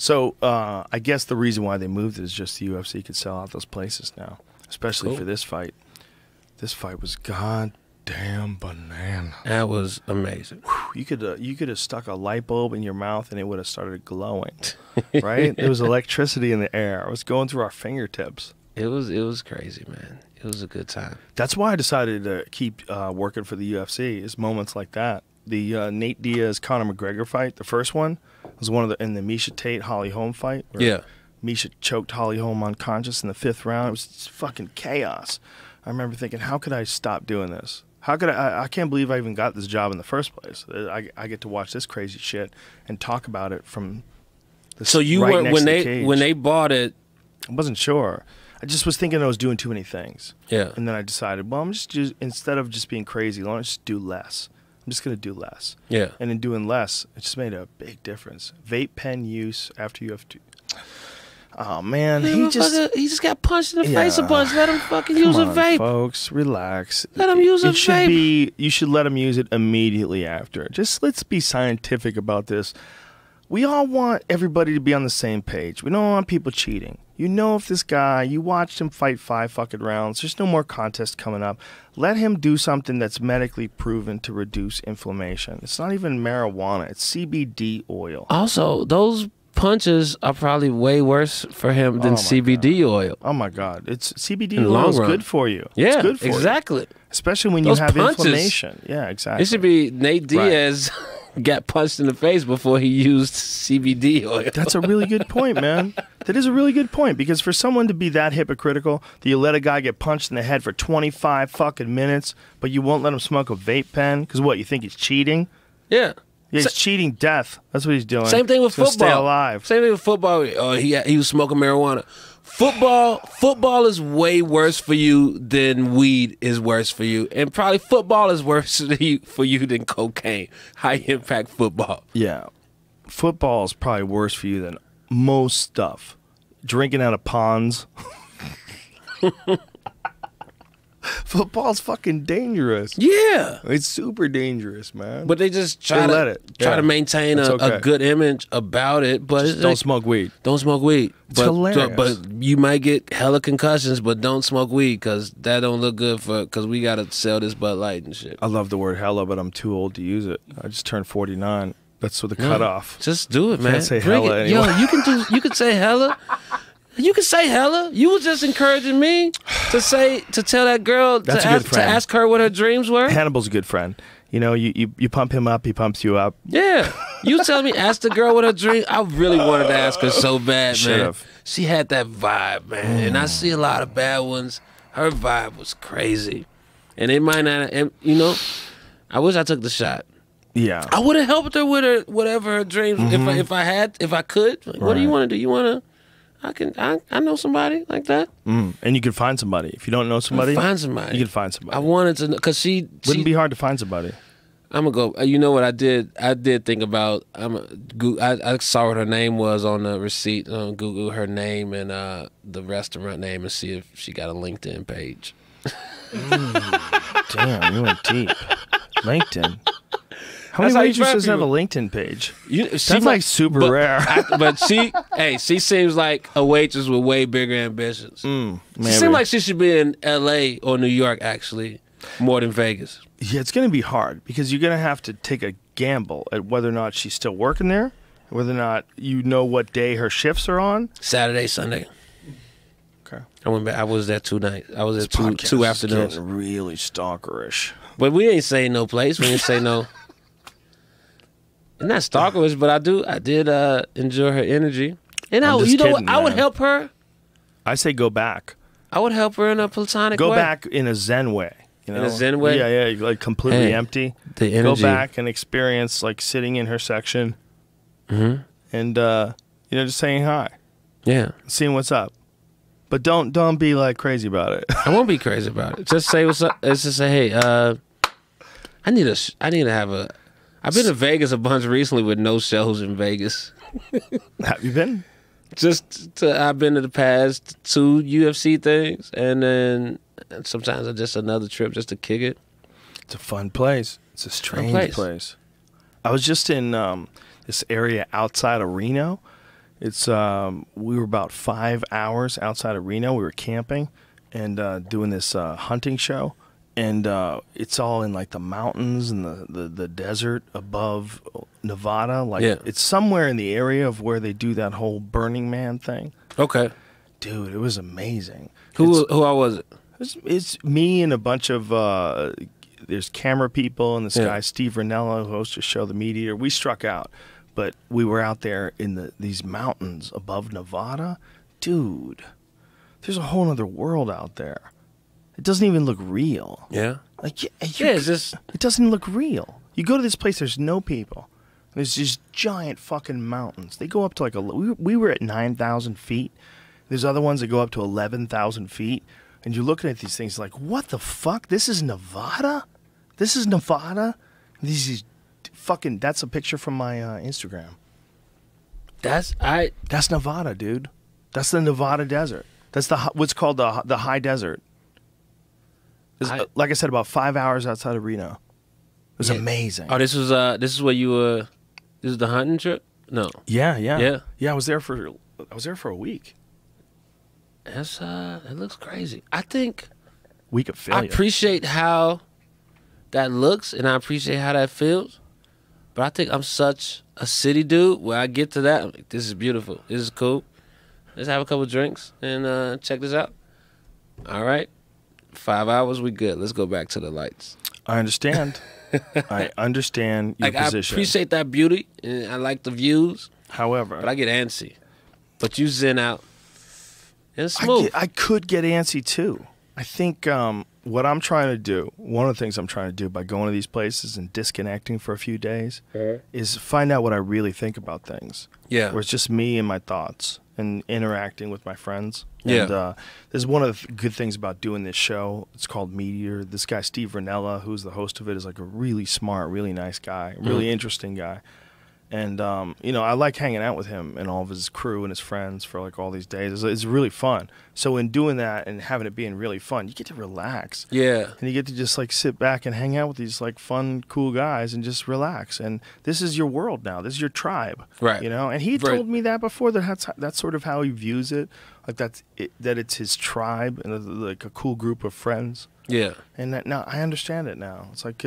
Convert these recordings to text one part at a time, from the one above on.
So I guess the reason why they moved it is just the UFC could sell out those places now, especially for this fight. This fight was goddamn banana. That was amazing. You could have stuck a light bulb in your mouth and it would have started glowing, right? There was electricity in the air. It was going through our fingertips. It was crazy, man. It was a good time. That's why I decided to keep working for the UFC. Is moments like that. The Nate Diaz Conor McGregor fight, the first one, was one of the Misha Tate Holly Holm fight. Where Misha choked Holly Holm unconscious in the 5th round. It was just fucking chaos. I remember thinking, how could I stop doing this? How could I can't believe I even got this job in the first place. I get to watch this crazy shit and talk about it from the So you right were next to the cage. when they bought it. I wasn't sure. I just was thinking I was doing too many things. Yeah. And then I decided, well, I'm just instead of just being crazy, let me just do less. I'm just going to do less. Yeah. And in doing less, it just made a big difference. Vape pen use after you have to. Oh, man. He just got punched in the face a bunch. Let him fucking use a vape. Folks, relax. Let him use a vape. You should let him use it immediately after. Just let's be scientific about this. We all want everybody to be on the same page. We don't want people cheating. You know, if this guy, you watched him fight 5 fucking rounds, there's no more contest coming up. Let him do something that's medically proven to reduce inflammation. It's not even marijuana. It's CBD oil. Also, those punches are probably way worse for him than CBD oil. Oh, my God. CBD oil is good for you. Yeah, it's good for exactly. You. Especially when you have inflammation. Yeah, exactly. It should be Nate Diaz got punched in the face before he used CBD oil. That's a really good point, man. That is a really good point, because for someone to be that hypocritical, that you let a guy get punched in the head for 25 fucking minutes, but you won't let him smoke a vape pen, because what, you think he's cheating? Yeah. Yeah, he's cheating death. That's what he's doing. Same thing with football. Stay alive. Same thing with football. Oh, he was smoking marijuana. Football is way worse for you than weed is worse for you, and probably football is worse for you than cocaine. High impact football. Yeah, football is probably worse for you than most stuff. Drinking out of ponds. Football's fucking dangerous. Yeah, it's super dangerous, man. But they just try to maintain a good image about it. But just don't smoke weed. Don't smoke weed. It's hilarious. But you might get hella concussions, but don't smoke weed, because that don't look good because we gotta sell this Bud Light and shit. I love the word hella, but I'm too old to use it. I just turned 49. That's with the cutoff. Just do it, man. Can't say hella anymore. Yo, you can say hella. You can say hella. You were just encouraging me to tell that girl to ask her what her dreams were. Hannibal's a good friend. You know, you pump him up, he pumps you up. Yeah. You tell me, ask the girl what her dream. I really wanted to ask her so bad, man. Should've. She had that vibe, man. And I see a lot of bad ones. Her vibe was crazy. And it might not, and, you know, I wish I took the shot. Yeah. I would have helped her with whatever her dreams, if I could. Like, what do you want to do? You want to? I know somebody like that. And you can find somebody. If you don't know somebody, find somebody. You can find somebody. I wanted to know, because she wouldn't be hard to find somebody. I'm gonna go. You know what I did? I did think about. I saw what her name was on the receipt. Google her name and the restaurant name and see if she got a LinkedIn page. Damn, you went deep. LinkedIn. How many waitresses have a LinkedIn page? That's like super rare. But she seems like a waitress with way bigger ambitions. She seems like she should be in L.A. or New York, actually, more than Vegas. Yeah, it's going to be hard, because you're going to have to take a gamble at whether or not she's still working there, whether or not you know what day her shifts are on. Saturday, Sunday. Okay. I went back. I was there 2 nights. I was there two afternoons. Getting really stalkerish. But we ain't saying no place. We ain't say no. Not stalkerish, but I did enjoy her energy. And I would help her. I say go back. I would help her in a platonic way. Go back in a Zen way. You know? In a Zen way? Yeah, like completely empty. The energy. Go back and experience like sitting in her section. And just saying hi. Yeah. Seeing what's up. But don't be like crazy about it. I won't be crazy about it. Just say what's up. Just say, hey, I need to have a. I've been to Vegas a bunch recently with no shows in Vegas. Have you been? I've been to the past 2 UFC things, and then sometimes just another trip just to kick it. It's a fun place. It's a strange place. I was just in this area outside of Reno. It's we were about 5 hours outside of Reno. We were camping and doing this hunting show, and it's all in like the mountains and the desert above Nevada. Like it's somewhere in the area of where they do that whole Burning Man thing. Okay, dude, it was amazing. Who all was it? It's me and a bunch of there's camera people and this guy Steve Ranella who hosts a show, The Meat Eater. We struck out, but we were out there in these mountains above Nevada. Dude, there's a whole other world out there. It doesn't even look real. Yeah. Like it's just... it doesn't look real. You go to this place, there's no people. There's just giant fucking mountains. They go up to like we were at 9,000 feet. There's other ones that go up to 11,000 feet. And you're looking at these things like, what the fuck? This is Nevada? This is Nevada? These fucking, that's a picture from my Instagram. That's Nevada, dude. That's the Nevada desert. That's what's called the high desert. Like I said, about 5 hours outside of Reno. It was amazing. Oh, this is where you were, this is the hunting trip? No. Yeah. I was there for a week. That's it looks crazy. I think week of failure. I appreciate how that looks and I appreciate how that feels, but I think I'm such a city dude where I get to that, I'm like, this is beautiful, this is cool. Let's have a couple drinks and check this out. All right, 5 hours, we good. Let's go back to the lights. I understand. I understand your position. I appreciate that beauty and I like the views. However, but I get antsy. But you zen out. It's smooth. I could get antsy too. I think what I'm trying to do, one of the things I'm trying to do by going to these places and disconnecting for a few days is find out what I really think about things. Yeah. Where it's just me and my thoughts and interacting with my friends. Yeah. And this is one of the good things about doing this show. It's called Meat Eater. This guy, Steve Ranella, who's the host of it, is like a really smart, really nice guy, really interesting guy. And, I like hanging out with him and all of his crew and his friends for like all these days. It's really fun. So in doing that and having it being really fun, you get to relax. Yeah. And you get to just like sit back and hang out with these like fun, cool guys and just relax. And this is your world now. This is your tribe. Right. And he told me that before, that's sort of how he views it. Like that it's his tribe and like a cool group of friends. Yeah. And that now I understand it now. It's like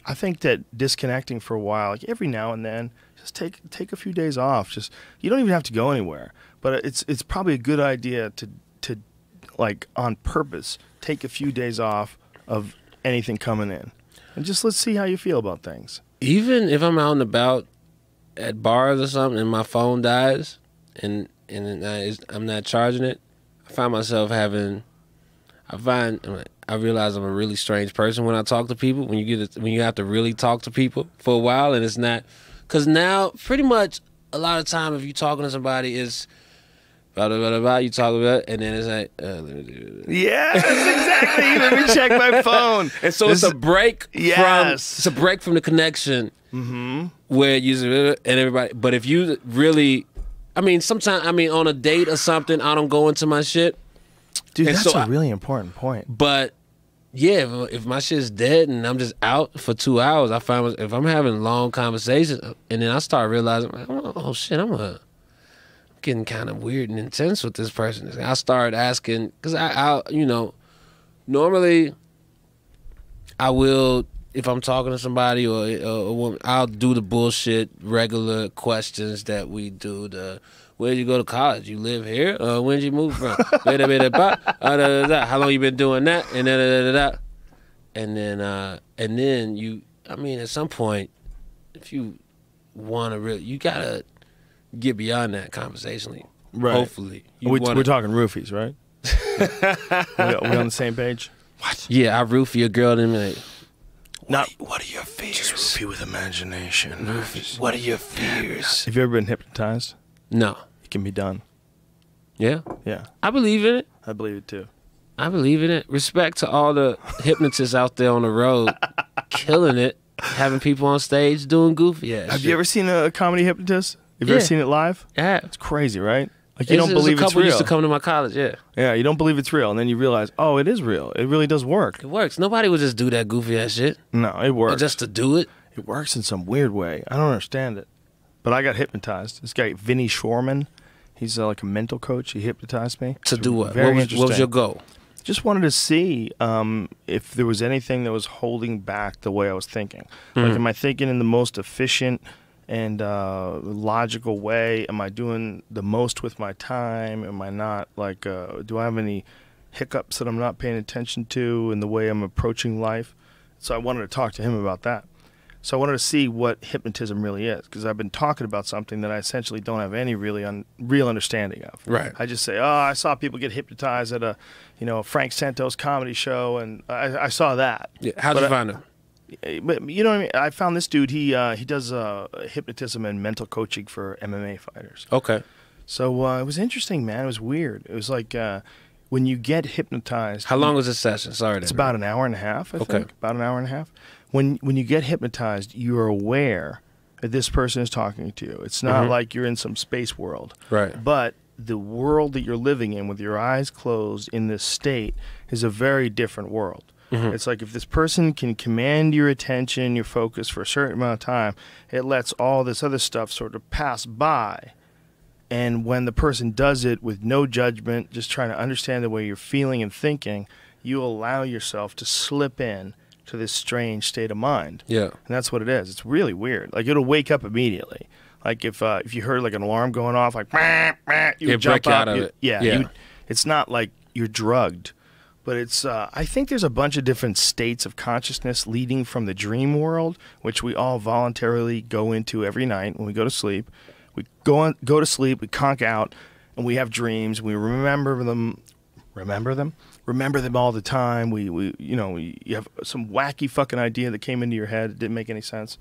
I think that disconnecting for a while, like every now and then, just take a few days off. Just you don't even have to go anywhere, but it's probably a good idea to like on purpose take a few days off of anything coming in, and just let's see how you feel about things. Even if I'm out and about at bars or something, and my phone dies, and I'm not charging it, I find myself having. I realize I'm a really strange person when I talk to people. When you have to really talk to people for a while, and it's not, because now pretty much a lot of time if you're talking to somebody is blah blah blah blah. You talk about, and then it's like, let me do this. Yes, exactly. Let me check my phone. And so it's a break. Yes, it's a break from the connection. Where you and everybody. But if you really, sometimes on a date or something, I don't go into my shit. Dude, and that's a really important point. But yeah, if my shit's dead and I'm just out for 2 hours, I find if I'm having long conversations and then I start realizing, oh shit, I'm getting kind of weird and intense with this person. I start asking, because I normally I will, if I'm talking to somebody or a woman, I'll do the bullshit regular questions that we do. Where'd you go to college? You live here? Where'd you move from? How long you been doing that? And then you, at some point, if you want to really, you gotta get beyond that conversationally. Right. Hopefully. We're talking roofies, right? we on the same page? What? Yeah, I roofie a girl and be like, what are your fears? Just roofie with imagination. Roofies. What are your fears? Have you ever been hypnotized? No. Can be done. Yeah? Yeah. I believe in it. I believe it too. I believe in it. Respect to all the hypnotists out there on the road, killing it, having people on stage doing goofy ass Have shit. you ever seen a comedy hypnotist? Have you ever seen it live? Yeah. It's crazy, right? Like you don't believe it's real. A couple used to come to my college, yeah. Yeah, you don't believe it's real, and then you realize, oh, it is real. It really does work. It works. Nobody would just do that goofy ass shit. No, it works. Or just to do it. It works in some weird way. I don't understand it. But I got hypnotized. This guy, Vinny Shorman, he's like a mental coach. He hypnotized me. To do what? Very What was your goal? Just wanted to see if there was anything that was holding back the way I was thinking. Like, am I thinking in the most efficient and logical way? Am I doing the most with my time? Am I not, like, do I have any hiccups that I'm not paying attention to in the way I'm approaching life? So I wanted to talk to him about that. So I wanted to see what hypnotism really is, because I've been talking about something that I essentially don't have any really real understanding of. Right. I just say, oh, I saw people get hypnotized at a Frank Santos comedy show, and I saw that. Yeah. How'd you find him? But you know what I mean? I found this dude. He does hypnotism and mental coaching for MMA fighters. Okay. So it was interesting, man. It was weird. It was like when you get hypnotized. How long was this session? Sorry. It's about an hour and a half, I think. About an hour and a half. When you get hypnotized, you are aware that this person is talking to you. It's not like you're in some space world. Right. But the world that you're living in with your eyes closed in this state is a very different world. It's like if this person can command your attention, your focus for a certain amount of time, it lets all this other stuff sort of pass by. And when the person does it with no judgment, just trying to understand the way you're feeling and thinking, you allow yourself to slip in to this strange state of mind. Yeah. And that's what it is. It's really weird. Like, it'll wake up immediately. Like, if you heard like an alarm going off, like, you would jump out of it. Yeah. It's not like you're drugged. But it's, I think there's a bunch of different states of consciousness leading from the dream world, which we all voluntarily go into every night when we go to sleep. We go to sleep, we conk out, and we have dreams. We remember them all the time. You have some wacky fucking idea that came into your head. It didn't make any sense.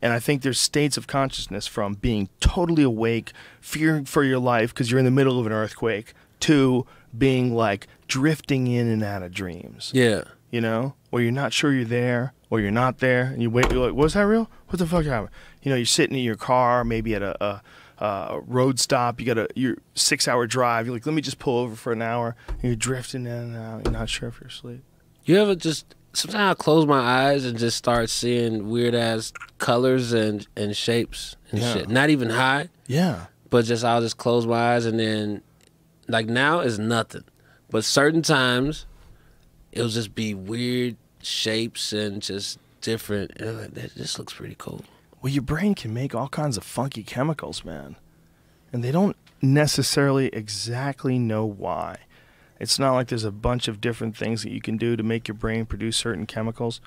And I think there's states of consciousness from being totally awake, fearing for your life because you're in the middle of an earthquake, to being like drifting in and out of dreams. Yeah. You know? Or you're not sure you're there, or you're not there, and you wait, you're like, was that real? What the fuck happened? You know, you're sitting in your car, maybe at a road stop, you got your 6-hour drive, you're like, let me just pull over for an hour, and you're drifting in and out, you're not sure if you're asleep. You ever just, sometimes I close my eyes and just start seeing weird-ass colors and shapes and shit. Not even high. Yeah. But just, I'll just close my eyes, and then, like, now is nothing. But certain times, it'll just be weird shapes and just different. And like, this looks pretty cool. Well, your brain can make all kinds of funky chemicals, man. And they don't necessarily exactly know why. It's not like there's a bunch of different things that you can do to make your brain produce certain chemicals.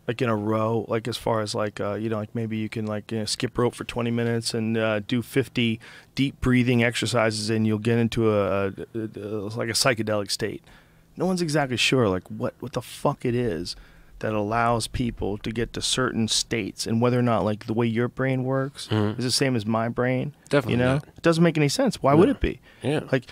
Like in a row, like as far as like, like maybe you can like skip rope for 20 minutes and do 50 deep breathing exercises, and you'll get into like a psychedelic state. No one's exactly sure like what the fuck it is that allows people to get to certain states, and whether or not like the way your brain works is the same as my brain. Definitely. You know, it doesn't make any sense. Why would it be? Yeah. Like